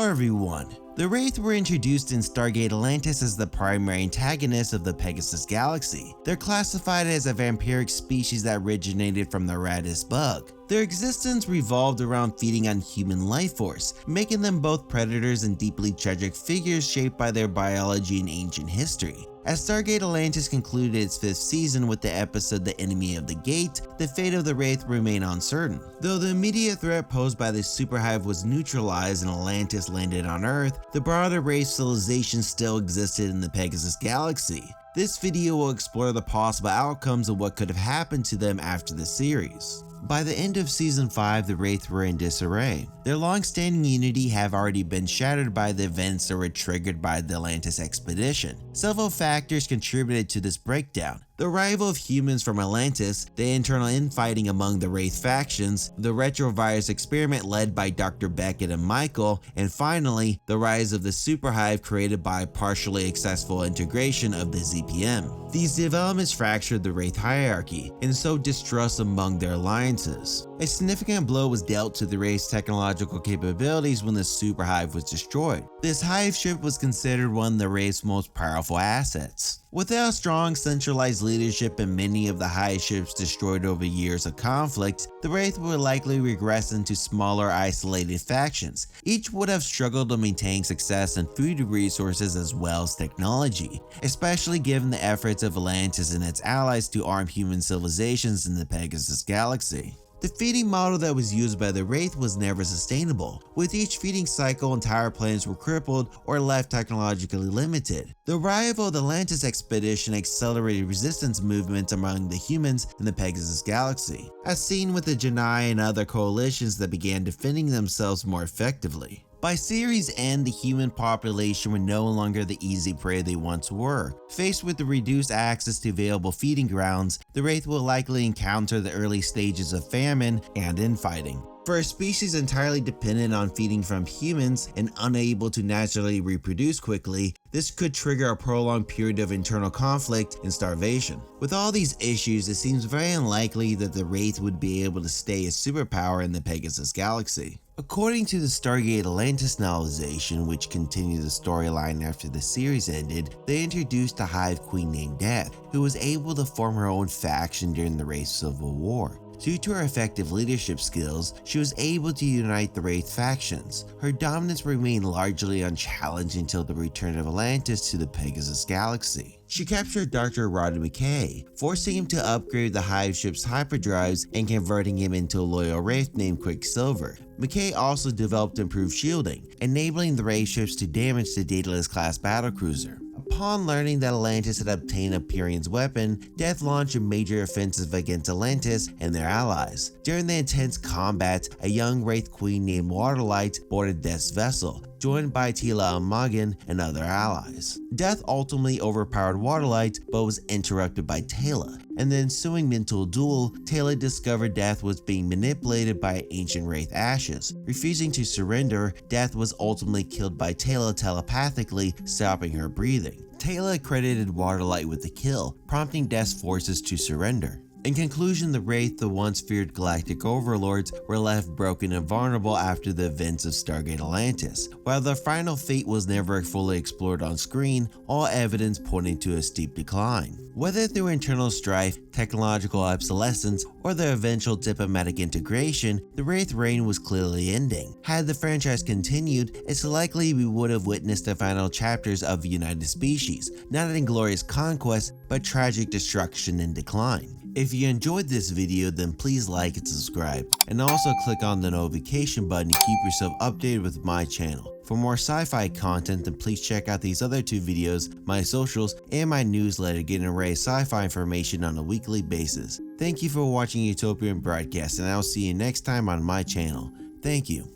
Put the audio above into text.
Hello everyone! The Wraith were introduced in Stargate Atlantis as the primary antagonists of the Pegasus Galaxy. They're classified as a vampiric species that originated from the Radis bug. Their existence revolved around feeding on human life force, making them both predators and deeply tragic figures shaped by their biology and ancient history. As Stargate Atlantis concluded its 5th season with the episode The Enemy of the Gate, the fate of the Wraith remained uncertain. Though the immediate threat posed by the super hive was neutralized and Atlantis landed on Earth, the broader Wraith civilization still existed in the Pegasus Galaxy. This video will explore the possible outcomes of what could have happened to them after the series. By the end of Season 5, the Wraith were in disarray. Their long-standing unity have already been shattered by the events that were triggered by the Atlantis expedition. Several factors contributed to this breakdown. The arrival of humans from Atlantis, the internal infighting among the Wraith factions, the retrovirus experiment led by Dr. Beckett and Michael, and finally, the rise of the superhive created by partially successful integration of the ZPM. These developments fractured the Wraith hierarchy, and sowed distrust among their alliances. A significant blow was dealt to the Wraith's technological capabilities when the superhive was destroyed. This hive ship was considered one of the Wraith's most powerful assets. Without strong centralized leadership and many of the hive ships destroyed over years of conflict, the Wraith would likely regress into smaller isolated factions. Each would have struggled to maintain success in food resources as well as technology, especially given the efforts of Atlantis and its allies to arm human civilizations in the Pegasus Galaxy. The feeding model that was used by the Wraith was never sustainable. With each feeding cycle, entire planets were crippled or left technologically limited. The arrival of the Atlantis expedition accelerated resistance movements among the humans in the Pegasus Galaxy, as seen with the Jonny and other coalitions that began defending themselves more effectively. By series end, the human population were no longer the easy prey they once were. Faced with the reduced access to available feeding grounds, the Wraith will likely encounter the early stages of famine and infighting. For a species entirely dependent on feeding from humans and unable to naturally reproduce quickly, this could trigger a prolonged period of internal conflict and starvation. With all these issues, it seems very unlikely that the Wraith would be able to stay a superpower in the Pegasus Galaxy. According to the Stargate Atlantis novelization, which continued the storyline after the series ended, they introduced a hive queen named Death, who was able to form her own faction during the Wraith Civil War. Due to her effective leadership skills, she was able to unite the Wraith factions. Her dominance remained largely unchallenged until the return of Atlantis to the Pegasus Galaxy. She captured Dr. Roddy McKay, forcing him to upgrade the hive ship's hyperdrives and converting him into a loyal Wraith named Quicksilver. McKay also developed improved shielding, enabling the Wraith ships to damage the Daedalus-class battlecruiser. Upon learning that Atlantis had obtained Hyperion's weapon, Death launched a major offensive against Atlantis and their allies. During the intense combat, a young Wraith queen named Waterlight boarded Death's vessel, joined by Tila and Magan and other allies. Death ultimately overpowered Waterlight but was interrupted by Tala. In the ensuing mental duel, Tala discovered Death was being manipulated by ancient Wraith ashes. Refusing to surrender, Death was ultimately killed by Tala telepathically, stopping her breathing. Tala credited Waterlight with the kill, prompting Death's forces to surrender. In conclusion, the Wraith, the once feared galactic overlords, were left broken and vulnerable after the events of Stargate Atlantis. While their final fate was never fully explored on screen, all evidence pointed to a steep decline. Whether through internal strife, technological obsolescence, or their eventual diplomatic integration, the Wraith reign was clearly ending. Had the franchise continued, it's likely we would have witnessed the final chapters of the United Species, not an inglorious conquest, but tragic destruction and decline. If you enjoyed this video, then please like and subscribe, and also click on the notification button to keep yourself updated with my channel. For more sci-fi content, then please check out these other 2 videos, my socials, and my newsletter getting an array of sci-fi information on a weekly basis. Thank you for watching Utopian broadcast, and I'll see you next time on my channel. Thank you.